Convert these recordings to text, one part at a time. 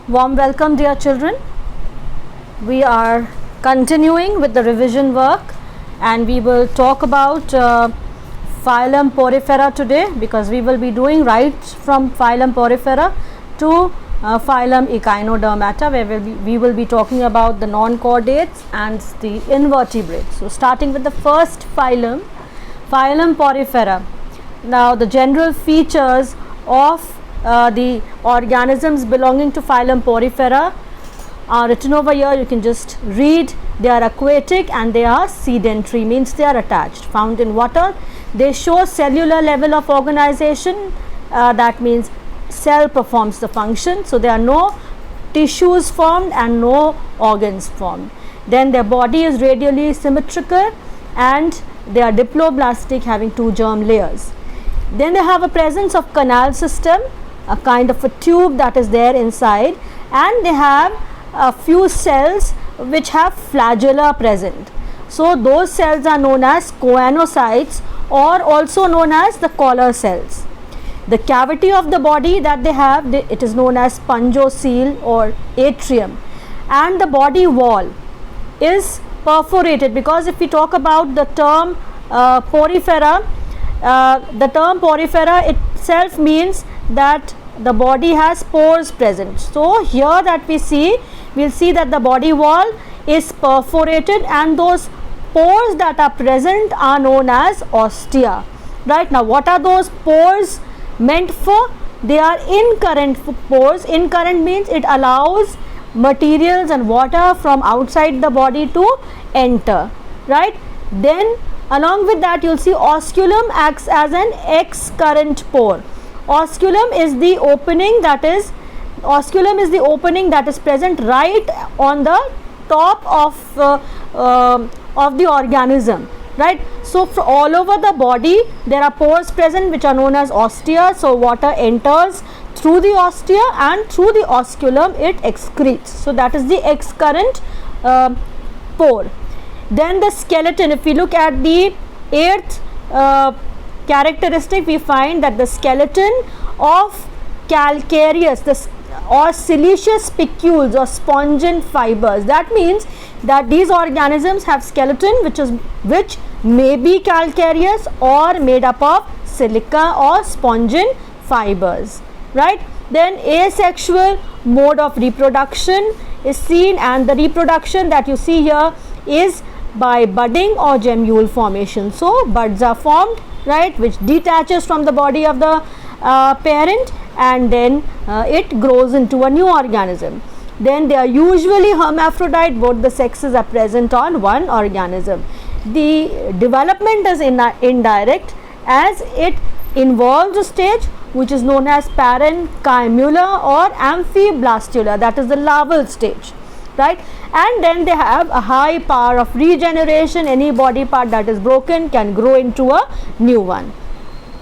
Warm welcome, dear children. We are continuing with the revision work and we will talk about phylum Porifera today, because we will be doing right from phylum Porifera to phylum Echinodermata, where we will be talking about the non-chordates and the invertebrates. So starting with the first phylum, phylum Porifera. Now the general features of the organisms belonging to phylum Porifera are written over here. You can just read. They are aquatic and they are sedentary, means they are attached, found in water. They show cellular level of organization, that means cell performs the function. So there are no tissues formed and no organs formed. Then their body is radially symmetrical and they are diploblastic, having two germ layers. Then they have a presence of canal system, a kind of a tube that is there inside, and they have a few cells which have flagella present. So those cells are known as choanocytes, or also known as the collar cells. The cavity of the body that they have, it is known as spongiocele or atrium, and the body wall is perforated, because if we talk about the term porifera, the term porifera itself means that the body has pores present. So here that we see, we'll see that the body wall is perforated and those pores that are present are known as ostia. Right, now what are those pores meant for? They are incurrent pores. Incurrent means it allows materials and water from outside the body to enter. Right, then along with that you'll see osculum acts as an excurrent pore. Osculum is the opening that is present right on the top of the organism. Right, so for all over the body there are pores present which are known as ostia. So water enters through the ostia and through the osculum it excretes. So that is the excurrent pore. Then the skeleton, if we look at the eighth characteristic, we find that the skeleton of calcareous or siliceous spicules or spongin fibers. That means that these organisms have skeleton which may be calcareous or made up of silica or spongin fibers. Right, then asexual mode of reproduction is seen, and the reproduction that you see here is by budding or gemule formation. So buds are formed, right, which detaches from the body of the parent, and then it grows into a new organism. Then they are usually hermaphrodite, both the sexes are present on one organism. The development is indirect, as it involves a stage which is known as parenchymular or amphiblastula, that is the larval stage. Right, and then they have a high power of regeneration. Any body part that is broken can grow into a new one.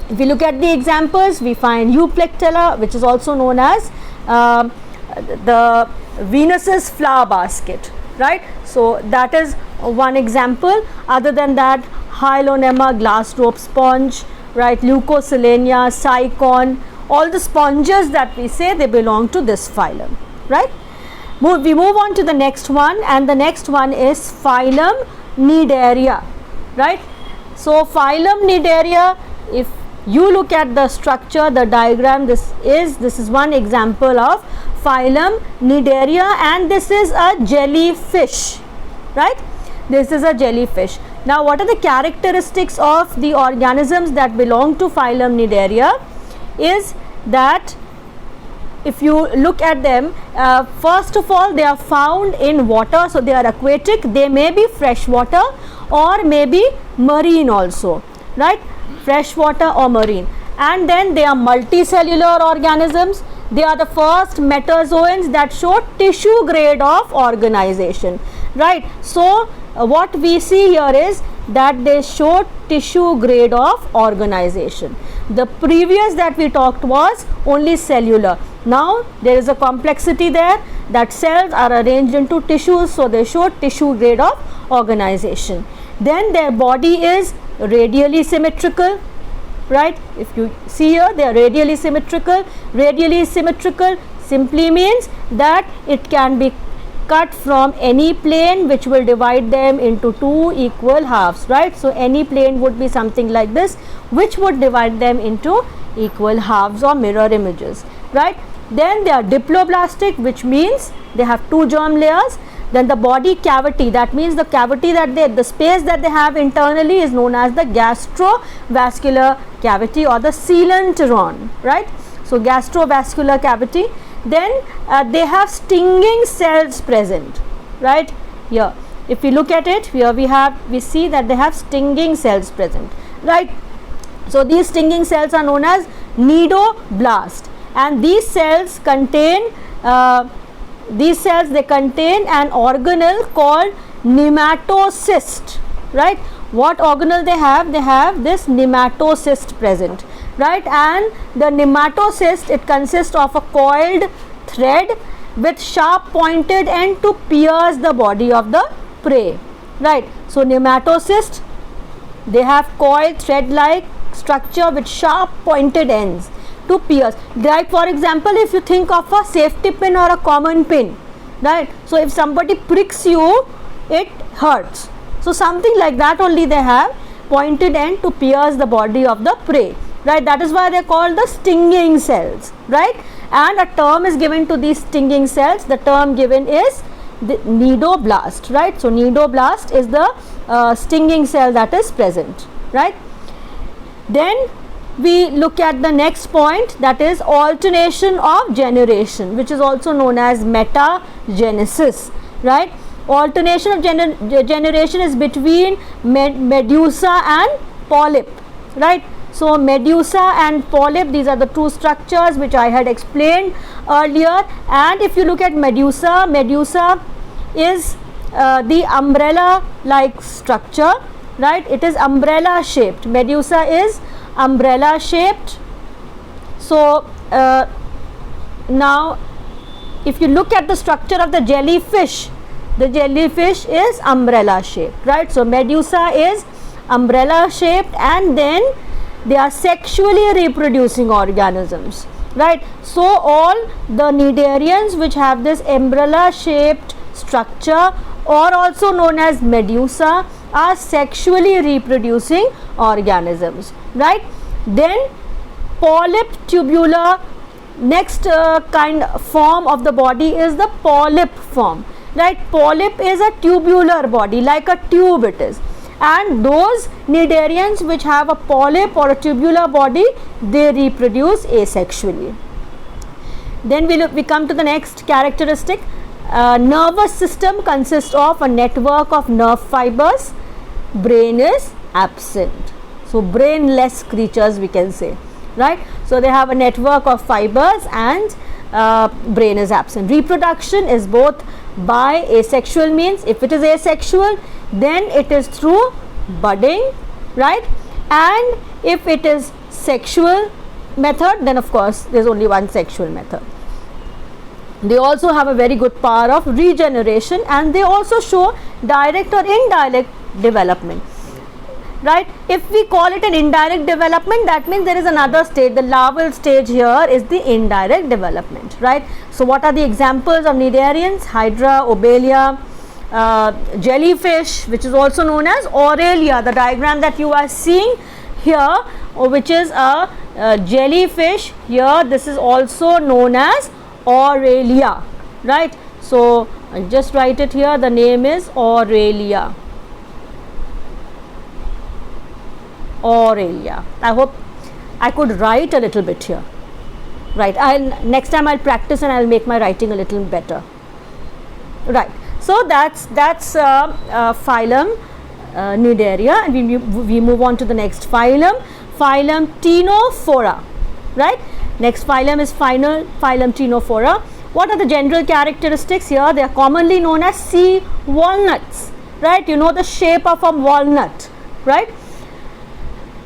If we look at the examples, we find Euplectella, which is also known as the Venus's flower basket. Right, so that is one example. Other than that, Hylonemma, glass rope sponge, right, Leucoselenia, Cycon, all the sponges that we say, they belong to this phylum. Right, we move on to the next one, and the next one is phylum Cnidaria. Right, so phylum Cnidaria, if you look at the structure, the diagram, this is one example of phylum Cnidaria, and this is a jellyfish. Right, this is a jellyfish. Now what are the characteristics of the organisms that belong to phylum Cnidaria? Is that if you look at them, first of all, they are found in water, so they are aquatic. They may be freshwater or may be marine also. Right, freshwater or marine. And then they are multicellular organisms. They are the first metazoans that show tissue grade of organization. Right, so what we see here is that they show tissue grade of organization. The previous that we talked was only cellular. Now there is a complexity there, that cells are arranged into tissues, so they show tissue grade of organization. Then their body is radially symmetrical. Right, if you see here, they are radially symmetrical simply means that it can be cut from any plane which will divide them into two equal halves, right? So any plane would be something like this, which would divide them into equal halves or mirror images, right? Then they are diploblastic, which means they have two germ layers. Then the body cavity, that means the cavity that the space that they have internally is known as the gastrovascular cavity or the coelenteron, right? So gastrovascular cavity. Then they have stinging cells present, right? Here, if we look at it, here we see that they have stinging cells present, right? So these stinging cells are known as cnidoblast, and these cells contain they contain an organelle called nematocyst, right? What organelle they have? They have this nematocyst present, right? And the nematocyst, it consists of a coiled thread with sharp pointed end to pierce the body of the prey, right? So nematocyst, they have coiled thread like structure with sharp pointed ends to pierce. Like for example, if you think of a safety pin or a common pin, right? So if somebody pricks you, it hurts. So something like that only they have, pointed end to pierce the body of the prey, right? That is why they are called the stinging cells, right? And a term is given to these stinging cells. The term given is the cnidoblast, right? So cnidoblast is the stinging cell that is present, right? Then we look at the next point, that is alternation of generation, which is also known as metagenesis, right? Alternation of generation is between medusa and polyp, right? So medusa and polyp, these are the two structures which I had explained earlier. And if you look at medusa, medusa is the umbrella like structure, right? It is umbrella shaped. Medusa is umbrella shaped. So now if you look at the structure of the jellyfish is umbrella shaped, right? So medusa is umbrella shaped, and then they are sexually reproducing organisms, right? So all the cnidarians which have this umbrella shaped structure, or also known as medusa, are sexually reproducing organisms, right? Then polyp tubular, next form of the body is the polyp form, right? Polyp is a tubular body, like a tube it is, and those cnidarians which have a polyp or a tubular body, they reproduce asexually. Then we come to the next characteristic. Nervous system consists of a network of nerve fibers. Brain is absent, so brainless creatures we can say, right? So they have a network of fibers and brain is absent. Reproduction is both by asexual means. If it is asexual, then it is through budding, right? And if it is sexual method, then of course there is only one sexual method. They also have a very good power of regeneration, and they also show direct or indirect development, right? If we call it an indirect development, that means there is another stage. The larval stage here is the indirect development, right? So what are the examples of cnidarians? Hydra, Obelia, jellyfish, which is also known as Aurelia. The diagram that you are seeing here, which is a jellyfish here, this is also known as Aurelia, right? So I just write it here, the name is Aurelia. Aurelia. I hope I could write a little bit here, right? Next time I'll practice and I'll make my writing a little better, right? So that's phylum Cnidaria, and we move on to the next phylum, phylum Ctenophora, right? Next phylum is phylum Ctenophora. What are the general characteristics here? They are commonly known as sea walnuts, right? You know the shape of a walnut, right?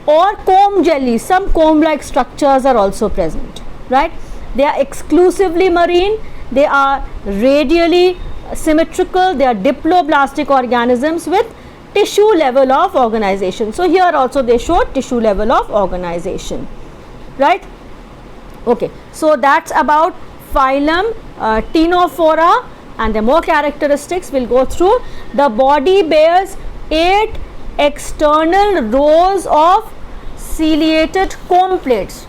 Or comb jelly, some comb like structures are also present, right? They are exclusively marine, they are radially symmetrical, they are diploblastic organisms with tissue level of organization. So here also they show tissue level of organization, right? Okay, so that's about phylum Ctenophora, and the more characteristics we'll go through. The body bears 8 external rows of ciliated comb plates.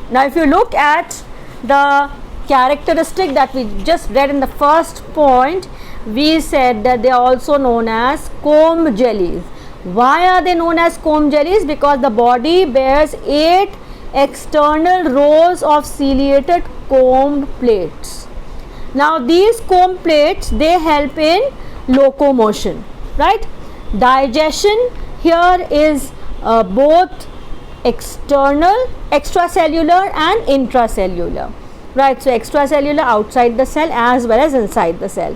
Now if you look at the characteristic that we just read in the first point, we said that they are also known as comb jellies. Why are they known as comb jellies? Because the body bears 8 external rows of ciliated comb plates. Now these comb plates, they help in locomotion, right? Digestion here is both external, extracellular and intracellular, right? So extracellular outside the cell as well as inside the cell.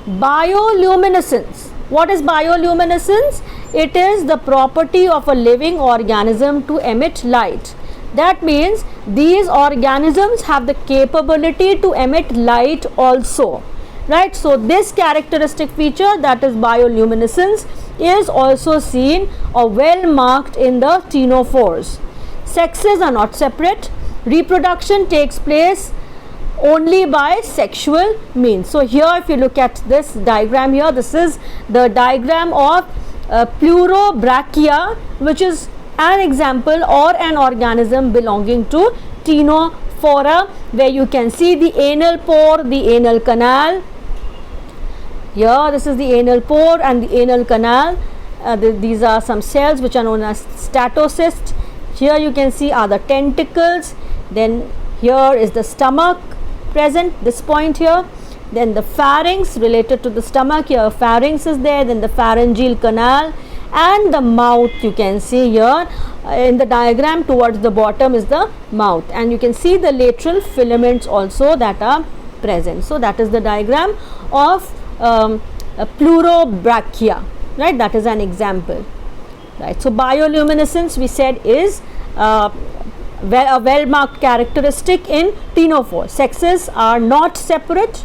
Bioluminescence. What is bioluminescence? It is the property of a living organism to emit light. That means these organisms have the capability to emit light also, right? So this characteristic feature, that is bioluminescence, is also seen or well marked in the ctenophores. Sexes are not separate. Reproduction takes place only by sexual means. So here if you look at this diagram here, this is the diagram of Pleurobrachia, which is an example or an organism belonging to Ctenophora, where you can see the anal pore, the anal canal. Here this is the anal pore and the anal canal. These are some cells which are known as statocysts. Here you can see are the tentacles. Then here is the stomach present, this point here. Then the pharynx related to the stomach, here pharynx is there. Then the pharyngeal canal and the mouth, you can see here in the diagram towards the bottom is the mouth, and you can see the lateral filaments also that are present. So that is the diagram of Pleurobrachia, right? That is an example, right? So bioluminescence we said is a well marked characteristic in ctenophore. Sexes are not separate.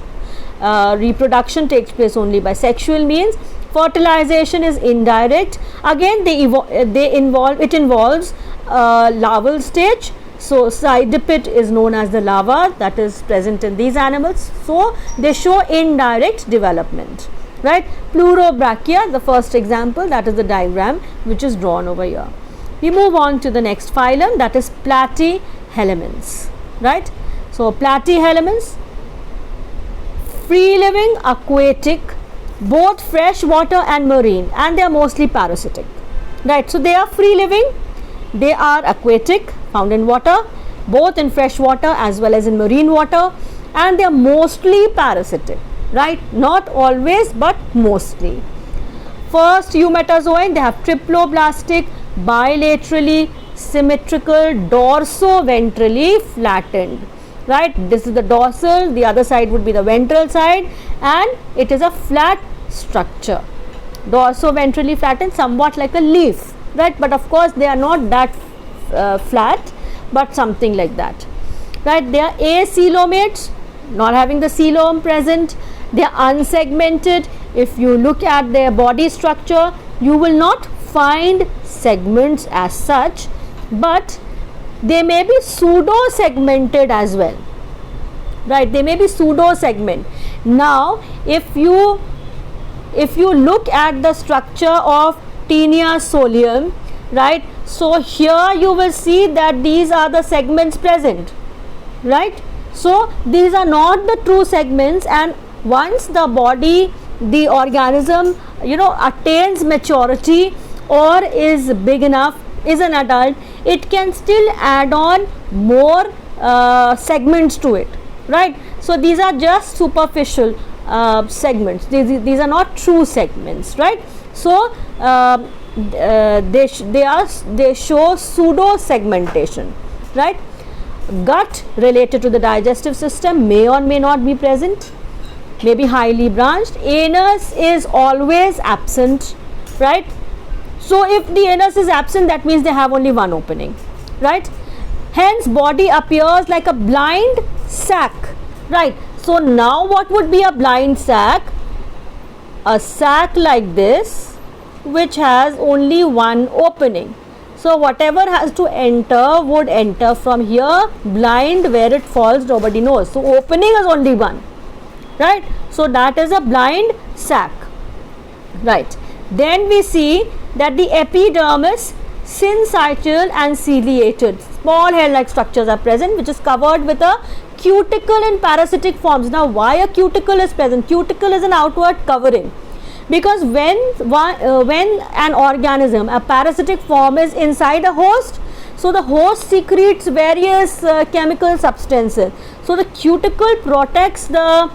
Reproduction takes place only by sexual means. Fertilization is indirect. Again it involves larval stage. So cypriped is known as the larva that is present in these animals. So they show indirect development, right? Pleurobrachia, the first example, that is the diagram which is drawn over here. We move on to the next phylum, that is Platyhelminths, right? So Platyhelminths, free living, aquatic, both freshwater and marine, and they are mostly parasitic, right? So they are free living, they are aquatic, found in water, both in fresh water as well as in marine water, and they are mostly parasitic, right? Not always but mostly. First eumetazoan, they have triploblastic, bilaterally symmetrical, dorso-ventrally flattened, right? This is the dorsal, the other side would be the ventral side, and it is a flat structure. Dorso-ventrally flattened, somewhat like a leaf, right? But of course they are not that flat, but something like that, right? They are acoelomates, not having the coelom present. They are unsegmented. If you look at their body structure, you will not find segments as such, but they may be pseudo segmented as well, right? They may be pseudo segment. Now if you look at the structure of Taenia solium, right? So here you will see that these are the segments present, right? So these are not the true segments, and once the body, the organism, attains maturity or is big enough, is an adult, it can still add on more segments to it, right? So these are just superficial segments. These are not true segments, right? So they show pseudo segmentation, right? Gut related to the digestive system may or may not be present, may be highly branched. Anus is always absent, right? So if the anus is absent, that means they have only one opening, right? Hence body appears like a blind sac, right? So now what would be a blind sac? A sac like this which has only one opening. So whatever has to enter would enter from here. Blind, where it falls nobody knows. So opening is only one, right? So that is a blind sac, right? Then we see that the epidermis, syncytial and ciliated, small hair-like structures are present, which is covered with a cuticle in parasitic forms. Now why a cuticle is present? Cuticle is an outward covering, because when an organism, a parasitic form, is inside a host, so the host secretes various chemical substances. So the cuticle protects the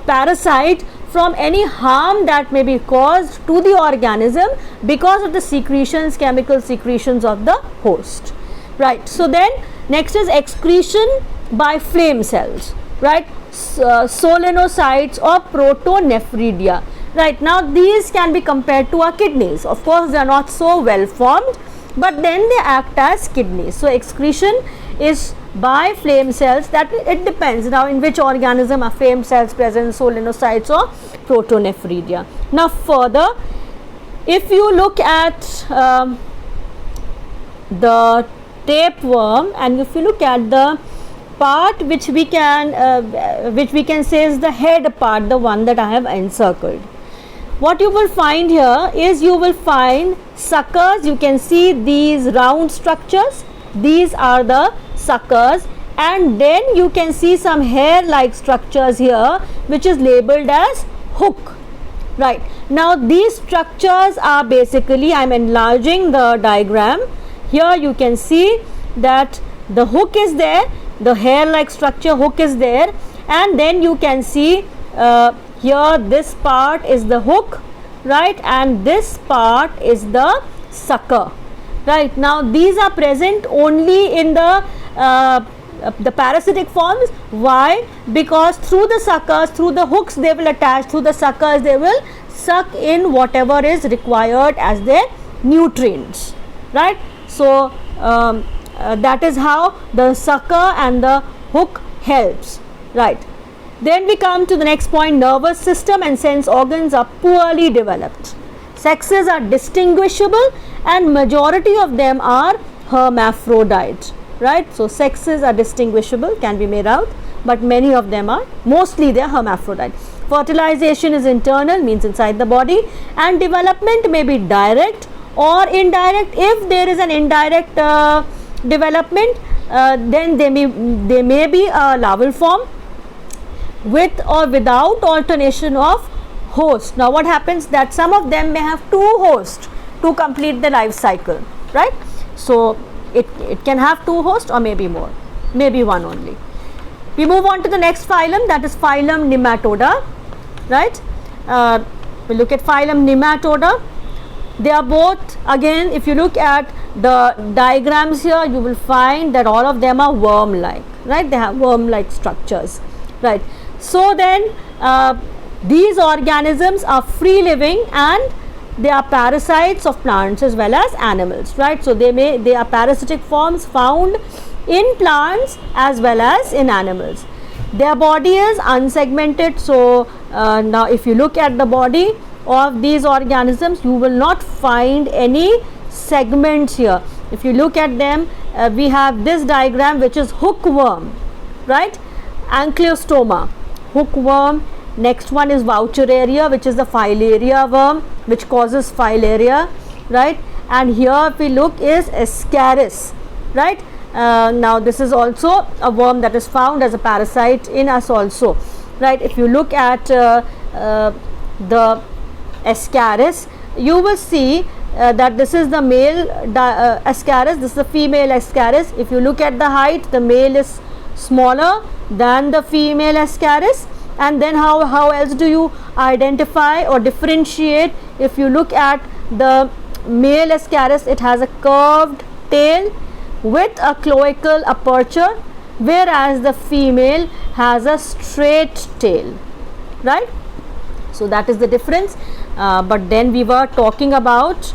parasite from any harm that may be caused to the organism because of the secretions, chemical secretions of the host, right? So then next is excretion by flame cells, right? Solenocytes or protonephridia, right? Now these can be compared to our kidneys. Of course they are not so well formed, but then they act as kidneys. So excretion is by flame cells. That it depends now in which organism are flame cells present, solenocytes or protonephridia. Now further, if you look at the tapeworm, and if you look at the part which we can say is the head part, the one that I have encircled, what you will find here is you will find suckers. You can see these round structures, these are the suckers, and then you can see some hair like structures here which is labeled as hook, right? Now these structures are basically, I am enlarging the diagram. Here you can see that the hook is there, the hair like structure hook is there, and then you can see here this part is the hook, right, and this part is the sucker, right? Now these are present only in the parasitic forms. Why? Because through the suckers, through the hooks they will attach, through the suckers they will suck in whatever is required as their nutrients, right? So that is how the sucker and the hook helps, right? Then we come to the next point. Nervous system and sense organs are poorly developed. Sexes are distinguishable and majority of them are hermaphrodite, right? So sexes are distinguishable, can be made out, but many of them are, mostly they are hermaphrodite. Fertilization is internal, means inside the body, and development may be direct or indirect. If there is an indirect development, then they may be a larval form with or without alternation of host. Now what happens that some of them may have two hosts to complete the life cycle, right? So it can have two hosts or maybe more, maybe one only. We move on to the next phylum, that is phylum Nematoda, right? We look at phylum Nematoda. They are both, again if you look at the diagrams here, you will find that all of them are worm like, right? They have worm like structures, right? So then these organisms are free living and they are parasites of plants as well as animals, right? So they are parasitic forms found in plants as well as in animals. Their body is unsegmented. So now if you look at the body of these organisms, you will not find any segments here. If you look at them, we have this diagram which is hookworm, right? Ankylostoma, hookworm. Next one is Vauchereria, which is the filaria worm which causes filaria, right? And here if we look is Ascaris, right? Now this is also a worm that is found as a parasite in us also, right? If you look at the Ascaris, you will see that this is the male Ascaris, this is the female Ascaris. If you look at the height, the male is smaller than the female Ascaris. And then how else do you identify or differentiate? If you look at the male Ascaris, it has a curved tail with a cloacal aperture, whereas the female has a straight tail, right? So that is the difference. But then we were talking about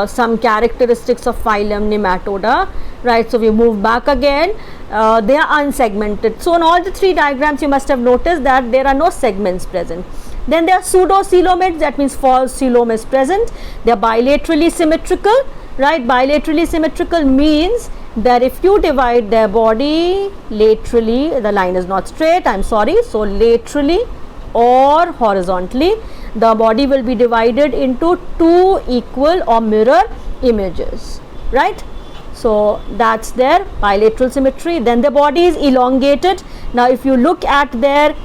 some characteristics of phylum Nematoda, right? So we move back again. They are unsegmented. So in all the three diagrams you must have noticed that there are no segments present. Then there are pseudocoelomates, that means false coelom is present. They are bilaterally symmetrical, right? Bilaterally symmetrical means that if you divide their body laterally, the line is not straight, I'm sorry, so laterally or horizontally, the body will be divided into two equal or mirror images, right? So that's their bilateral symmetry. Then the body is elongated. Now if you look at their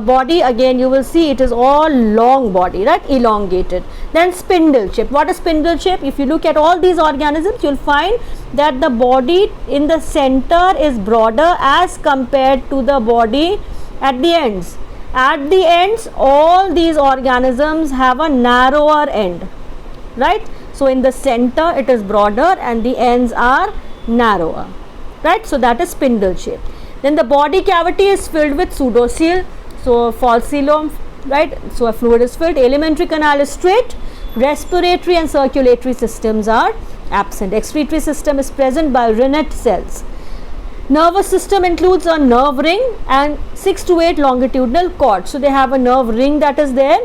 body, again you will see it is all long body, right? Elongated. Then spindle shape. What is spindle shape? If you look at all these organisms, you'll find that the body in the center is broader as compared to the body at the ends. At the ends, all these organisms have a narrower end, right? So in the center it is broader and the ends are narrower, right? So that is spindle shape. Then the body cavity is filled with pseudocoel, so false coelom, right? So a fluid is filled. Alimentary canal is straight. Respiratory and circulatory systems are absent. Excretory system is present by Rennet cells. Nervous system includes a nerve ring and 6 to 8 longitudinal cords. So they have a nerve ring that is there,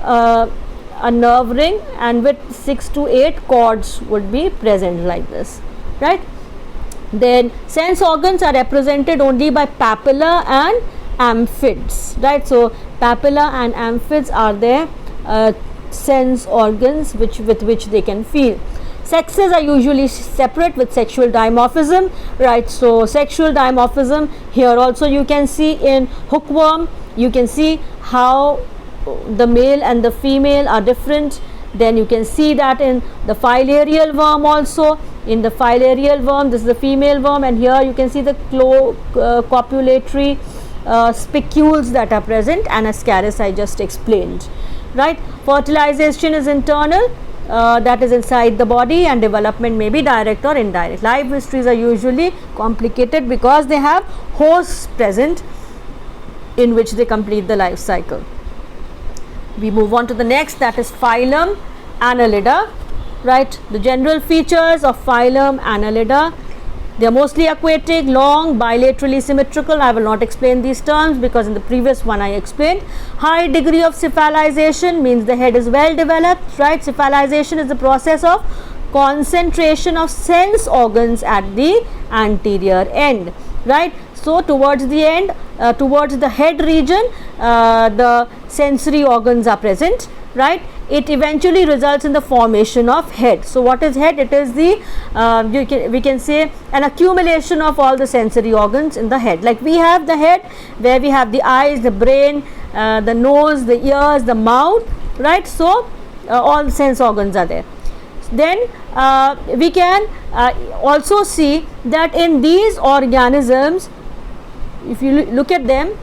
a nerve ring, and with 6 to 8 cords would be present like this, right? Then sense organs are represented only by papilla and amphids, right? So papilla and amphids are their sense organs with which they can feel. Sexes are usually separate with sexual dimorphism, right? So sexual dimorphism here also you can see in hookworm, you can see how the male and the female are different. Then you can see that in the filarial worm also. In the filarial worm, this is the female worm, and here you can see the copulatory spicules that are present, and ascaris I just explained, right? Fertilization is internal, that is inside the body, and development may be direct or indirect. Life histories are usually complicated because they have hosts present in which they complete the life cycle. We move on to the next, that is phylum Annelida, right? The general features of phylum Annelida: they are mostly aquatic, long, bilaterally symmetrical. I will not explain these terms because in the previous one I explained. High degree of cephalization means the head is well developed, right? Cephalization is the process of concentration of sense organs at the anterior end, right? So towards the end, towards the head region, the sensory organs are present, right? It eventually results in the formation of head. So what is head? It is the we can say an accumulation of all the sensory organs in the head. Like we have the head where we have the eyes, the brain, the nose, the ears, the mouth, right? So all the sense organs are there. Then we can also see that in these organisms, if you look at them,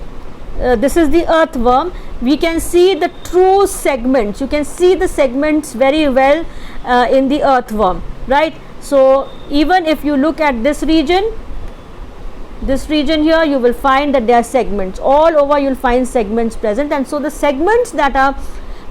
this is the earthworm, we can see the true segments. You can see the segments very well in the earthworm, right? So even if you look at this region here, you will find that there are segments all over. You will find segments present, and so the segments that are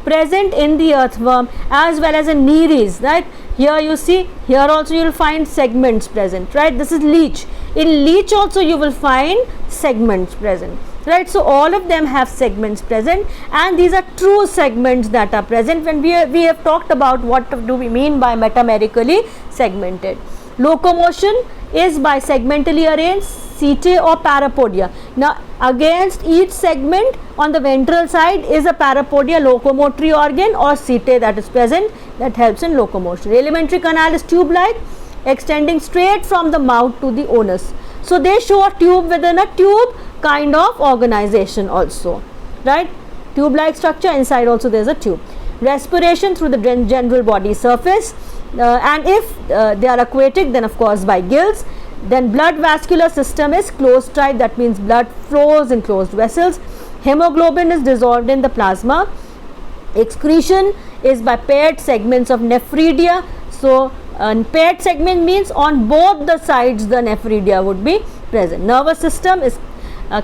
present in the earthworm as well as in Nereis, right? Here you see, here also you will find segments present, right? This is leech. In leech also you will find segments present, right? So all of them have segments present, and these are true segments that are present. When we have talked about what do we mean by metamerically segmented. Locomotion is by segmentally arranged setae or parapodia. Now against each segment on the ventral side is a parapodia, locomotory organ, or setae that is present, that helps in locomotion. Alimentary canal is tube like, extending straight from the mouth to the onus. So they show a tube within a tube kind of organization also, right? Tube like structure, inside also there is a tube. Respiration through the general body surface, and if they are aquatic, then of course by gills. Then blood vascular system is closed type, that means blood flows in closed vessels. Hemoglobin is dissolved in the plasma. Excretion is by paired segments of nephridia. So paired segment means on both the sides the nephridia would be present. Nervous system is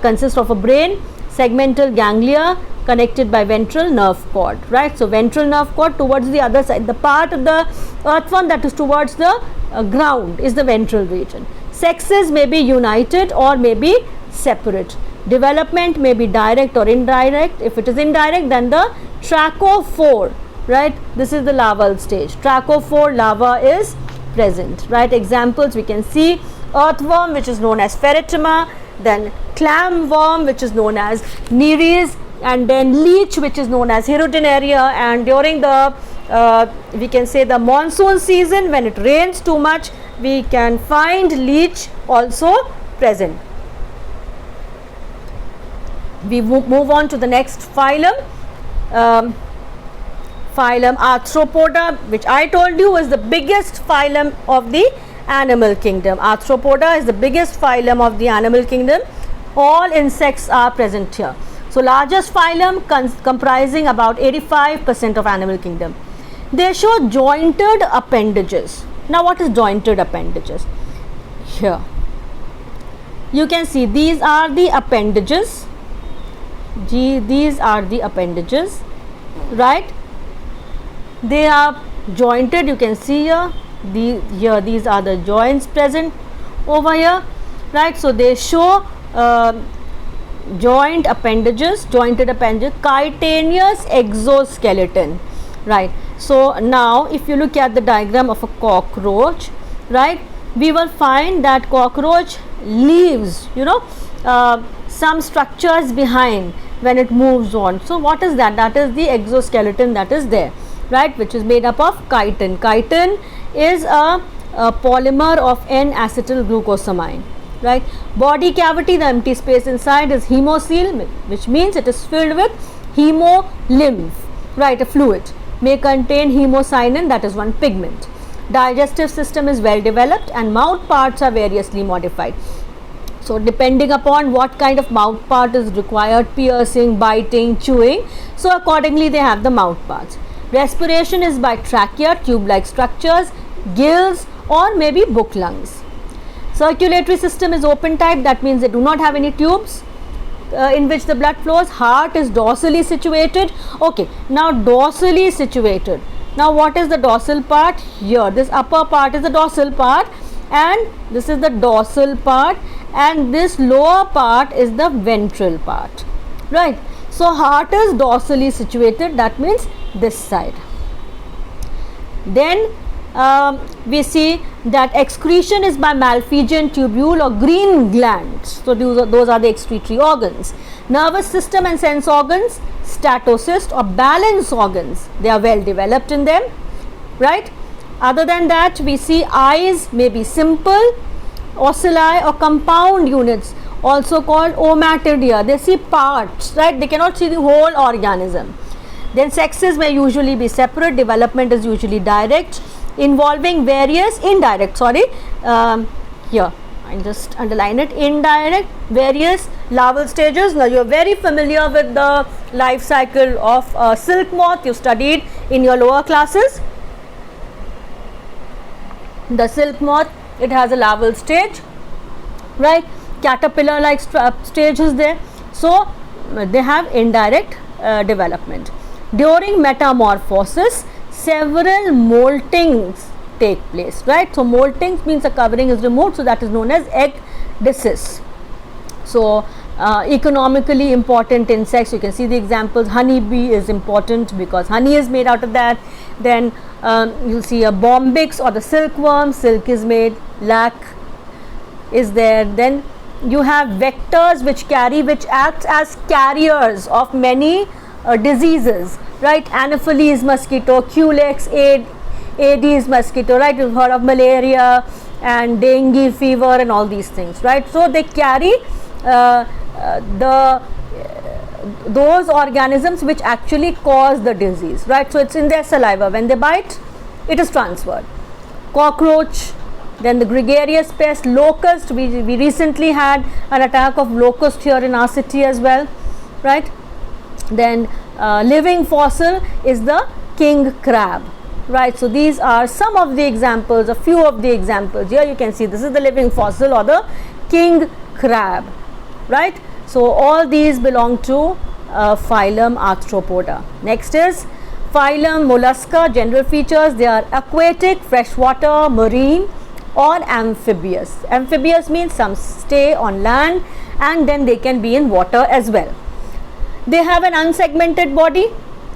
consists of a brain, segmental ganglia connected by ventral nerve cord, right? So ventral nerve cord towards the other side, the part of the earthworm that is towards the ground is the ventral region. Sexes may be united or may be separate. Development may be direct or indirect. If it is indirect, then the trachophore right? This is the larval stage. Trachophore larva is present, right? Examples we can see: earthworm, which is known as Pheretima, then clam worm, which is known as Nereis, and then leech, which is known as Hirudinaria. And during the we can say the monsoon season, when it rains too much, we can find leech also present. We move on to the next phylum, phylum Arthropoda, which I told you is the biggest phylum of the animal kingdom. Arthropoda is the biggest phylum of the animal kingdom. All insects are present here. So largest phylum comprising about 85% of animal kingdom. They show jointed appendages. Now what is jointed appendages? Here you can see these are the appendages. These are the appendages, right? They are jointed. You can see here, these are the joints present over here, right? So they show jointed appendages, chitinous exoskeleton, right? So now if you look at the diagram of a cockroach, right, we will find that cockroach leaves, you know, some structures behind when it moves on. So what is that? That is the exoskeleton that is there, right, which is made up of chitin. Chitin is a polymer of N-acetylglucosamine, right? Body cavity, the empty space inside is hemocoel, which means it is filled with hemolymph, right, a fluid, may contain hemocyanin, that is one pigment. Digestive system is well developed and mouth parts are variously modified. So depending upon what kind of mouth part is required, piercing, biting, chewing, so accordingly they have the mouth parts. Respiration is by trachea, tube-like structures, gills, or maybe book lungs. Circulatory system is open type, that means they do not have any tubes in which the blood flows. Heart is dorsally situated. Okay, now dorsally situated. Now what is the dorsal part? Here, this upper part is the dorsal part, and this is the dorsal part, and this lower part is the ventral part, right? So heart is dorsally situated, that means this side. Then we see that excretion is by Malpighian tubule or green glands. So those are the excretory organs. Nervous system and sense organs, statocyst or balance organs, they are well developed in them, right? Other than that, we see eyes may be simple, ocelli or compound units, also called omatidia. They see parts, right? They cannot see the whole organism. Then sexes may usually be separate. Development is usually direct, involving various indirect, here I just underline it, indirect, various larval stages. Now you are very familiar with the life cycle of silk moth. You studied in your lower classes. The silk moth, it has a larval stage, right? Caterpillar like stage is there. So they have indirect development. During metamorphosis, several moltings take place, right? So moltings means the covering is removed, so that is known as ecdysis. So economically important insects, you can see the examples. Honeybee is important because honey is made out of that. Then you'll see a bombyx or the silkworm, silk is made, lac is there. Then you have vectors which act as carriers of many diseases, right? Anopheles mosquito, Culex, Aedes mosquito, right? You've heard of malaria and dengue fever and all these things, right? So they carry those organisms which actually cause the disease, right? So it's in their saliva. When they bite, it is transferred. Cockroach, then the gregarious pest, locust. We recently had an attack of locust here in our city as well, right? Then living fossil is the king crab, right? So these are some of the examples, a few of the examples. Here you can see this is the living fossil or the king crab, right? So all these belong to phylum Arthropoda. Next is phylum Mollusca. General features: they are aquatic, freshwater, marine, or amphibious. Amphibious means some stay on land and then they can be in water as well. They have an unsegmented body,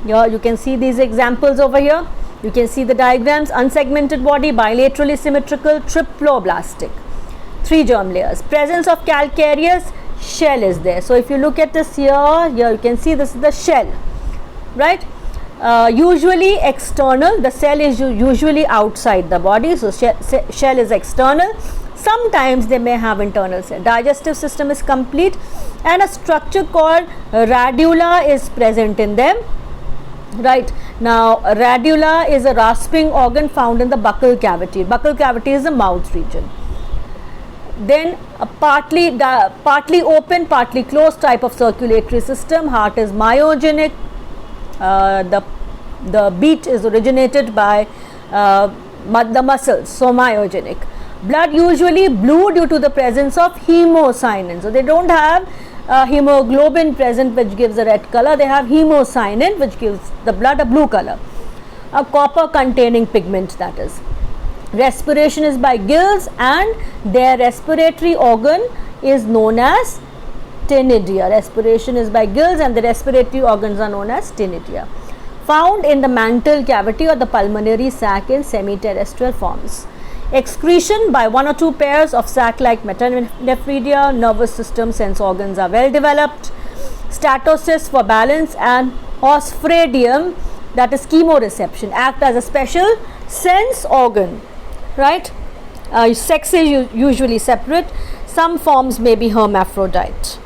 Here you can see these examples over here. You can see the diagrams. Unsegmented body, bilaterally symmetrical, triploblastic, 3 germ layers. Presence of calcareous shell is there. So if you look at this here you can see this is the shell, right? Usually external, the cell is usually outside the body, so shell is external. Sometimes they may have internal cell. Digestive system is complete, and a structure called radula is present in them. Right now, radula is a rasping organ found in the buccal cavity. Buccal cavity is the mouth region. Then a partly open, partly closed type of circulatory system. Heart is myogenic. The beat is originated by the muscles, so myogenic. Blood usually blue due to the presence of hemocyanin. So they don't have hemoglobin present, which gives a red color. They have hemocyanin, which gives the blood a blue color. A copper containing pigment, that is. Respiration is by gills, and their respiratory organ is known as ctenidia. Respiration is by gills, and the respiratory organs are known as ctenidia. Found in the mantle cavity or the pulmonary sac in semi-terrestrial forms. Excretion by 1 or 2 pairs of sac-like metanephridia. Nervous system sense organs are well developed. Statocysts for balance, and osphradium, that is chemoreception, act as a special sense organ, right? Sex is usually separate. Some forms may be hermaphrodite.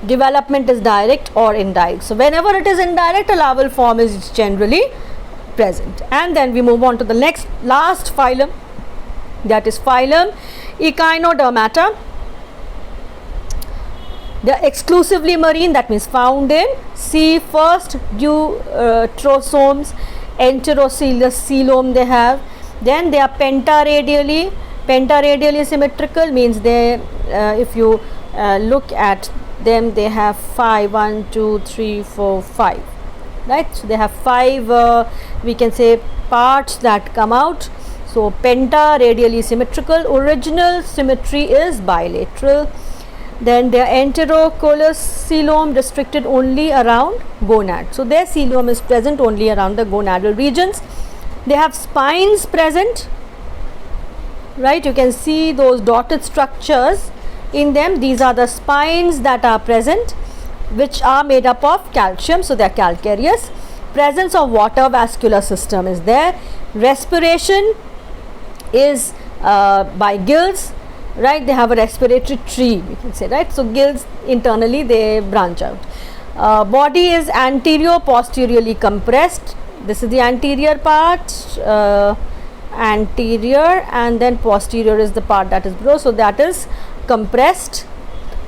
Development is direct or indirect. So whenever it is indirect, a larval form is generally present. And then we move on to the last phylum, that is phylum Echinodermata. They are exclusively marine, that means found in sea. First eutrosomes, enterocilious coelom they have. Then they are pentaradially symmetrical, means they if you look at them, they have 5, 1, 2, 3, 4, 5, right? So they have 5 we can say parts that come out. So pentaradially symmetrical. Original symmetry is bilateral. Then their enterocolous coelom restricted only around gonad. So their coelom is present only around the gonadal regions. They have spines present, right? You can see those dotted structures in them. These are the spines that are present, which are made up of calcium, so they are calcareous. Presence of water vascular system is there. Respiration is by gills, right? They have a respiratory tree, we can say, right? So gills internally they branch out. Body is anterior posteriorly compressed. This is the anterior part, anterior, and then posterior is the part that is below, so that is compressed,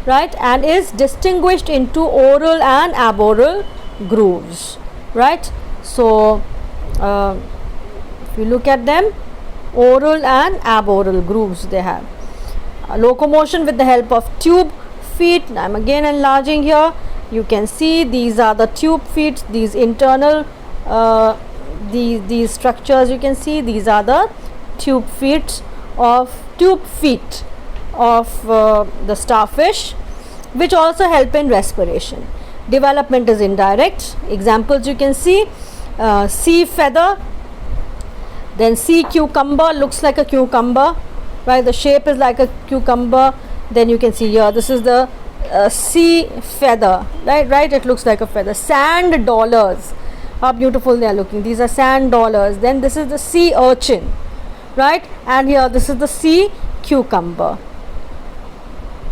right? And is distinguished into oral and aboral grooves, right? So if you look at them, oral and aboral grooves they have. Locomotion with the help of tube feet. I am again enlarging here. You can see these are the tube feet, these internal these structures you can see, these are the tube feet of the starfish, which also help in respiration. Development is indirect. Examples you can see, sea feather, then sea cucumber, looks like a cucumber, right? The shape is like a cucumber. Then you can see here, this is the sea feather, right? It looks like a feather. Sand dollars, how beautiful they are looking. These are sand dollars. Then this is the sea urchin, right? And here this is the sea cucumber.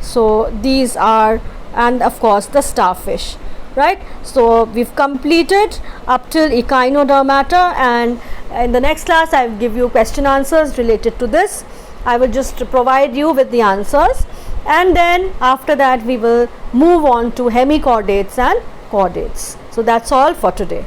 So these are, and of course the starfish, right? So we've completed up till Echinodermata, and in the next class I will give you question answers related to this. I will just provide you with the answers, and then after that we will move on to hemichordates and chordates. So that's all for today.